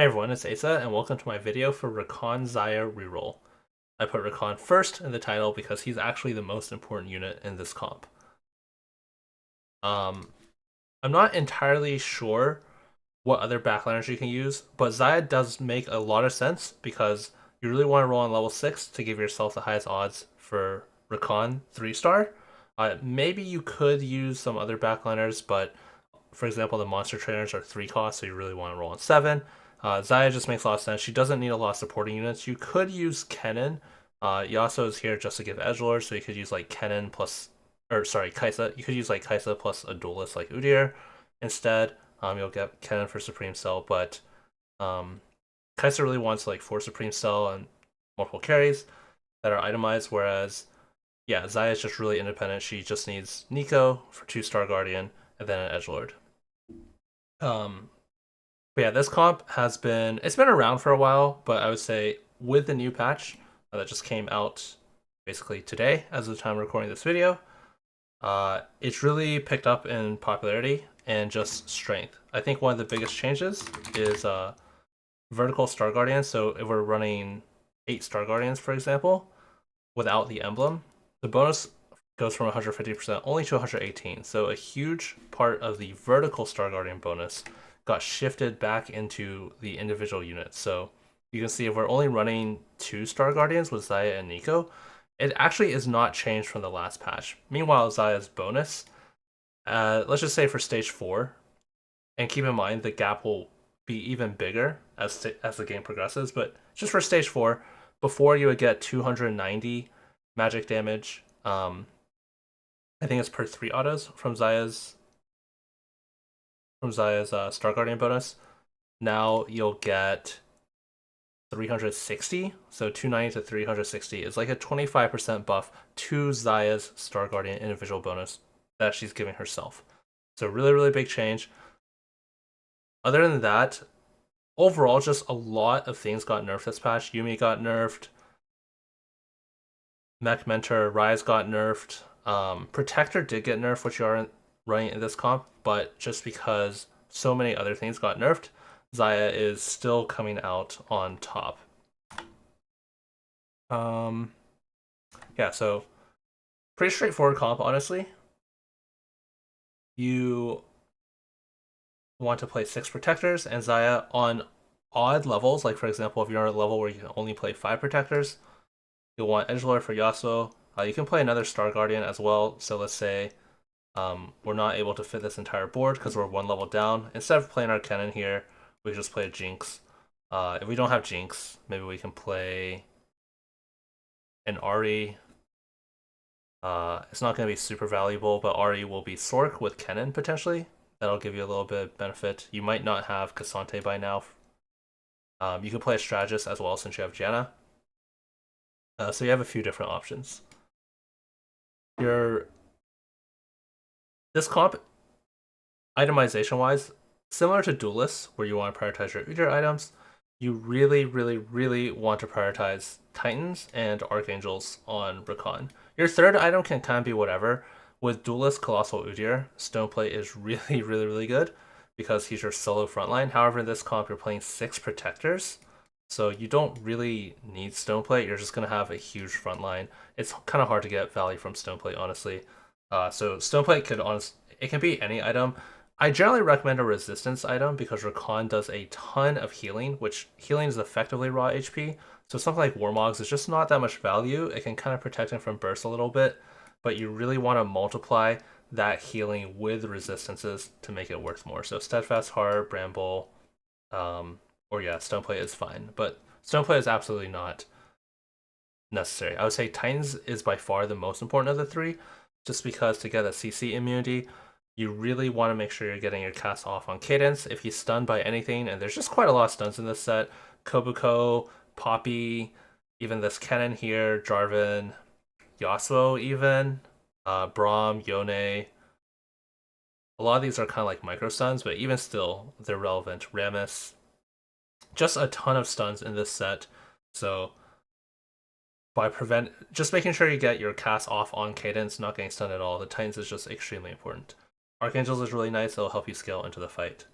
Hey everyone, it's Aesah, and welcome to my video for Rakan Xayah reroll. I put Rakan first in the title because he's actually the most important unit in this comp. Um, I'm not entirely sure what other backliners you can use, but Xayah does make a lot of sense because you really want to roll on level 6 to give yourself the highest odds for Rakan 3-star. Maybe you could use some other backliners, but for example, the monster trainers are 3 costs, so you really want to roll on 7. Xayah just makes a lot of sense. She doesn't need a lot of supporting units. You could use Kennen. Yasuo is here just to give edgelord, so you could use like Kennen plus, or sorry, Kaisa. You could use like Kaisa plus a duelist like Udyr instead. You'll get Kennen for Supreme Cell, but Kaisa really wants like 4 Supreme Cell and multiple carries that are itemized, whereas yeah, Xayah is just really independent. She just needs Nico for 2-star Guardian and then an edgelord. But yeah, this comp it's been around for a while, but I would say with the new patch that just came out basically today, as of the time of recording this video, it's really picked up in popularity and just strength. I think one of the biggest changes is vertical Star Guardians. So if we're running 8 Star Guardians, for example, without the emblem, the bonus goes from 150% only to 118. So a huge part of the vertical Star Guardian bonus got shifted back into the individual units. So you can see if we're only running 2 Star Guardians with Xayah and Nico, it actually is not changed from the last patch. Meanwhile, Xayah's bonus, let's just say for stage 4, and keep in mind the gap will be even bigger as the game progresses, but just for stage 4, before you would get 290 magic damage. I think it's per 3 autos from Xayah's Star Guardian bonus. Now you'll get 360, so 290 to 360 is like a 25% buff to Xayah's Star Guardian individual bonus that she's giving herself. So really, really big change. Other than that, overall, just a lot of things got nerfed this patch. Yuumi got nerfed. Mech Mentor, Rise got nerfed. Protector did get nerfed, which you aren't running in this comp, but just because so many other things got nerfed, Xayah is still coming out on top. Yeah, so pretty straightforward comp, honestly. You want to play 6 protectors and Xayah on odd levels, like for example, if you're at a level where you can only play 5 protectors, you'll want edgelord for Yasuo. You can play another Star Guardian as well. So let's say we're not able to fit this entire board because we're 1 level down. Instead of playing our Kennen here, we just play a Jinx. If we don't have Jinx, maybe we can play an Ahri. It's not going to be super valuable, but Ahri will be Sork with Kennen potentially. That'll give you a little bit of benefit. You might not have Cassante by now. You can play a Strategist as well since you have Janna. So you have a few different options. This comp, itemization wise, similar to Duelists, where you want to prioritize your Udyr items, you really, really, really want to prioritize Titans and Archangels on Rakan. Your third item can kind of be whatever. With Duelist Colossal Udyr, Stoneplate is really, really, really good because he's your solo frontline. However, in this comp, you're playing 6 protectors, so you don't really need Stoneplate. You're just going to have a huge frontline. It's kind of hard to get value from Stoneplate, honestly. So Stoneplate it can be any item. I generally recommend a resistance item because Rakan does a ton of healing, which healing is effectively raw HP. So something like Warmogs is just not that much value. It can kind of protect him from burst a little bit, but you really want to multiply that healing with resistances to make it worth more. So Steadfast Heart, Bramble, or yeah, Stoneplate is fine, but Stoneplate is absolutely not necessary. I would say Titans is by far the most important of the 3, just because to get a CC immunity, you really want to make sure you're getting your cast off on cadence. If he's stunned by anything, and there's just quite a lot of stuns in this set, Kobuko, Poppy, even this Kennen here, Jarvan, Yasuo even, Braum, Yone. A lot of these are kind of like micro stuns, but even still, they're relevant. Rammus, just a ton of stuns in this set. So just making sure you get your cast off on cadence, not getting stunned at all, the Titans is just extremely important. Archangels is really nice, it'll help you scale into the fight.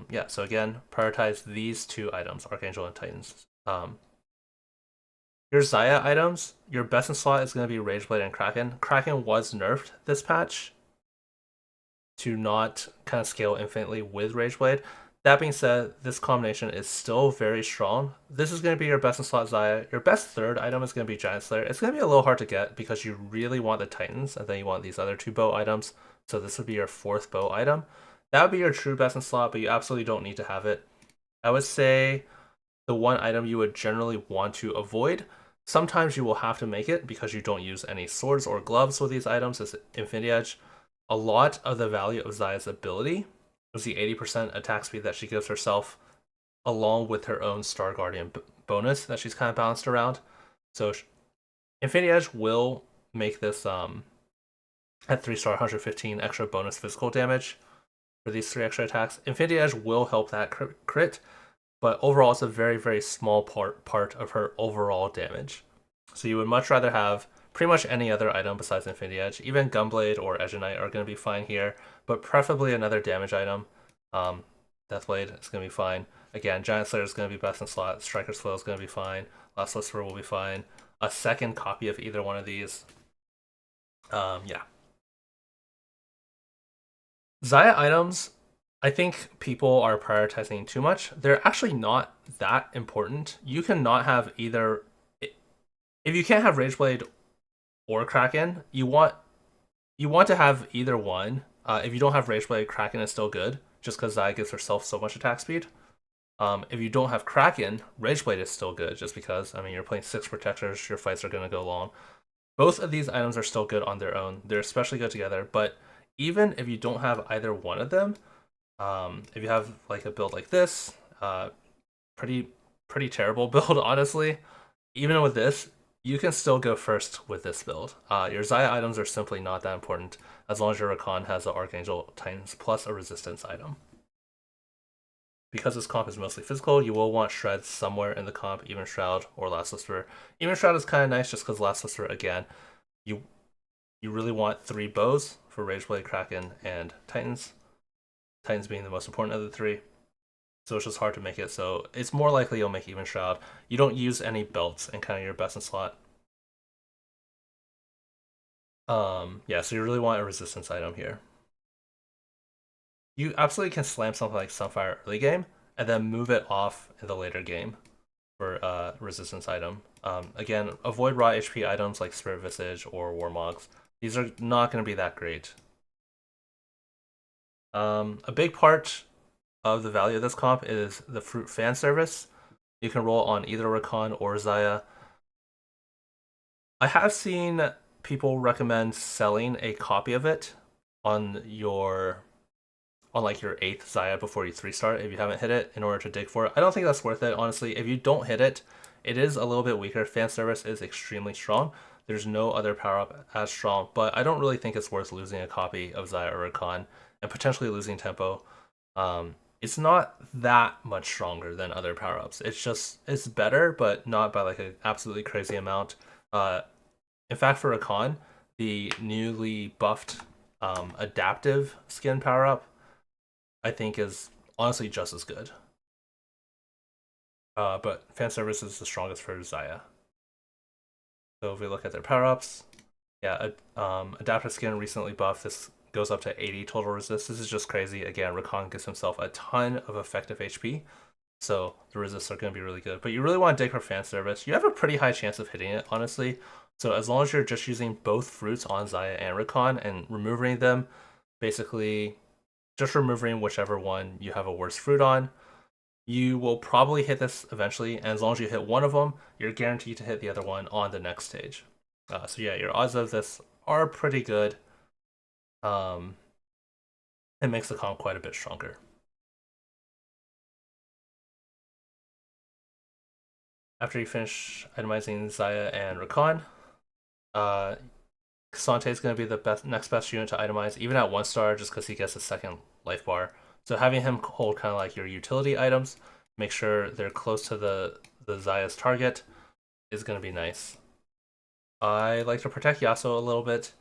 Yeah, so again, prioritize these two items, Archangel and Titans. Your Xayah items, your best in slot is going to be Rageblade and Kraken. Kraken was nerfed this patch to not kind of scale infinitely with Rageblade. That being said, this combination is still very strong. This is going to be your best in slot Xayah. Your best third item is going to be Giant Slayer. It's going to be a little hard to get because you really want the Titans and then you want these other two bow items. So this would be your fourth bow item. That would be your true best in slot, but you absolutely don't need to have it. I would say the one item you would generally want to avoid. Sometimes you will have to make it because you don't use any swords or gloves with these items is Infinity Edge. A lot of the value of Xayah's ability is the 80% attack speed that she gives herself, along with her own Star Guardian bonus that she's kind of balanced around. So Infinity Edge will make this at 3-star 115 extra bonus physical damage for these 3 extra attacks. Infinity Edge will help that crit, but overall it's a very, very small part of her overall damage. So you would much rather have pretty much any other item besides Infinity Edge. Even Gunblade or Edge Knight are going to be fine here, but preferably another damage item. Deathblade is going to be fine. Again, Giant Slayer is going to be best in slot. Striker's Flail is going to be fine. Last Whisperer will be fine. A second copy of either one of these. Yeah. Xayah items, I think people are prioritizing too much. They're actually not that important. You cannot have either. If you can't have Rageblade or Kraken, you want to have either one. If you don't have Rageblade, Kraken is still good, just because Xayah gives herself so much attack speed. If you don't have Kraken, Rageblade is still good, just because, I mean, you're playing 6 protectors, your fights are going to go long. Both of these items are still good on their own. They're especially good together, but even if you don't have either one of them, if you have like a build like this, pretty terrible build, honestly, even with this, you can still go first with this build. Your Xayah items are simply not that important as long as your Rakan has the Archangel Titans plus a resistance item. Because this comp is mostly physical, you will want Shred somewhere in the comp, Even Shroud or Last Whisperer. Even Shroud is kind of nice just because Last Whisperer, again, you really want 3 bows for Rageblade, Kraken, and Titans. Titans being the most important of the 3. So it's just hard to make it, so it's more likely you'll make Even Shroud. You don't use any belts in kind of your best in slot. Yeah, so you really want a resistance item here. You absolutely can slam something like Sunfire early game, and then move it off in the later game for a resistance item. Again, avoid raw HP items like Spirit Visage or Warmogs. These are not going to be that great. A big part of the value of this comp is the Fruit fan service. You can roll on either Rakan or Xayah. I have seen people recommend selling a copy of it on your like your 8th Xayah before you 3-star if you haven't hit it in order to dig for it. I don't think that's worth it, honestly. If you don't hit it, it is a little bit weaker. Fan service is extremely strong. There's no other power-up as strong, but I don't really think it's worth losing a copy of Xayah or Rakan and potentially losing tempo. It's not that much stronger than other power-ups. It's better, but not by like an absolutely crazy amount. In fact, for Rakan, the newly buffed adaptive skin power-up, I think is honestly just as good. But fan service is the strongest for Xayah. So if we look at their power-ups, yeah, adaptive skin recently buffed. This goes up to 80 total resist. This is just crazy. Again, Rakan gives himself a ton of effective HP, so the resists are going to be really good. But you really want to dig for fan service. You have a pretty high chance of hitting it, honestly. So as long as you're just using both fruits on Xayah and Rakan and removing them, basically just removing whichever one you have a worse fruit on, you will probably hit this eventually. And as long as you hit one of them, you're guaranteed to hit the other one on the next stage. So yeah, your odds of this are pretty good. It makes the comp quite a bit stronger. After you finish itemizing Xayah and Rakan, K'Sante is going to be the next best unit to itemize, even at 1-star, just because he gets a second life bar. So having him hold kind of like your utility items, make sure they're close to the Xayah's target, is going to be nice. I like to protect Yasuo a little bit,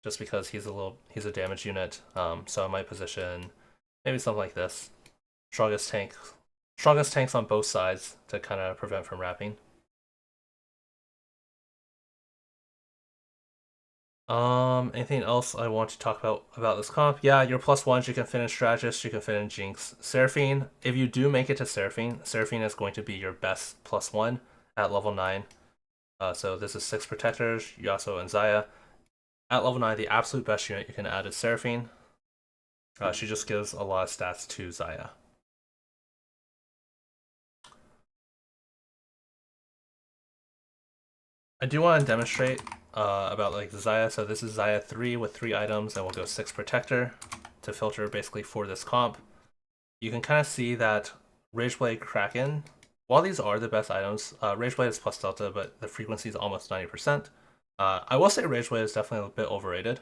just because he's a damage unit. So I might position maybe something like this. strongest tanks on both sides to kind of prevent from wrapping. Anything else I want to talk about this comp? Yeah, your plus ones you can fit in Strategist, you can fit in Jinx. Seraphine, if you do make it to Seraphine, Seraphine is going to be your best plus one at level 9. So this is 6 Protectors, Yasuo and Xayah. At level 9, the absolute best unit you can add is Seraphine. She just gives a lot of stats to Xayah. I do want to demonstrate about like Xayah. So this is Xayah 3 with 3 items, and we'll go 6 Protector to filter basically for this comp. You can kind of see that Rageblade Kraken, while these are the best items, Rageblade is plus delta, but the frequency is almost 90%. I will say Rageblade is definitely a bit overrated.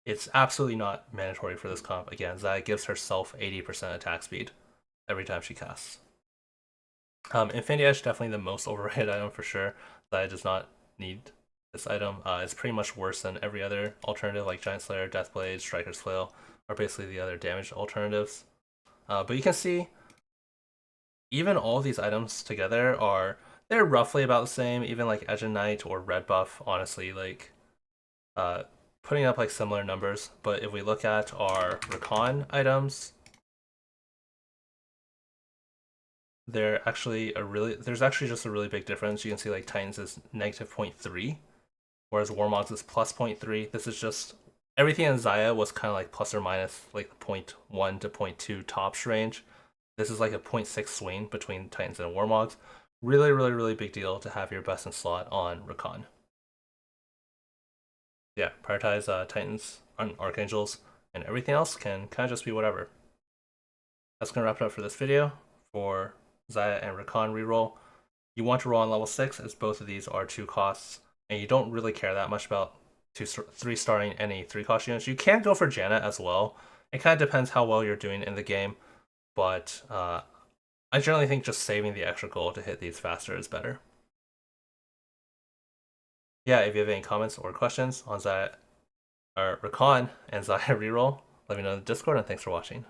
It's absolutely not mandatory for this comp. Again, Xayah gives herself 80% attack speed every time she casts. Infinity Edge definitely the most overrated item for sure. Xayah does not need this item. It's pretty much worse than every other alternative like Giant Slayer, Deathblade, Striker's Flail, are basically the other damage alternatives. But you can see even all these items together they're roughly about the same. Even like Edge and Knight or Red Buff, honestly, like putting up like similar numbers. But if we look at our Rakan items, there's actually just a really big difference. You can see like Titans is negative 0.3, whereas Warmogs is plus 0.3. This is just everything in Xayah was kind of like plus or minus like the 0.1 to 0.2 tops range. This is like a 0.6 swing between Titans and Warmogs. Really, really, really big deal to have your best in slot on Rakan. Yeah, prioritize Titans on Archangels, and everything else can kind of just be whatever. That's going to wrap it up for this video for Xayah and Rakan reroll. You want to roll on level 6 as both of these are 2 costs, and you don't really care that much about 3 starring any 3 cost units. You can go for Janet as well. It kind of depends how well you're doing in the game, but I generally think just saving the extra gold to hit these faster is better. Yeah, if you have any comments or questions on Xayah or Rakan and Xayah reroll, let me know in the Discord, and thanks for watching.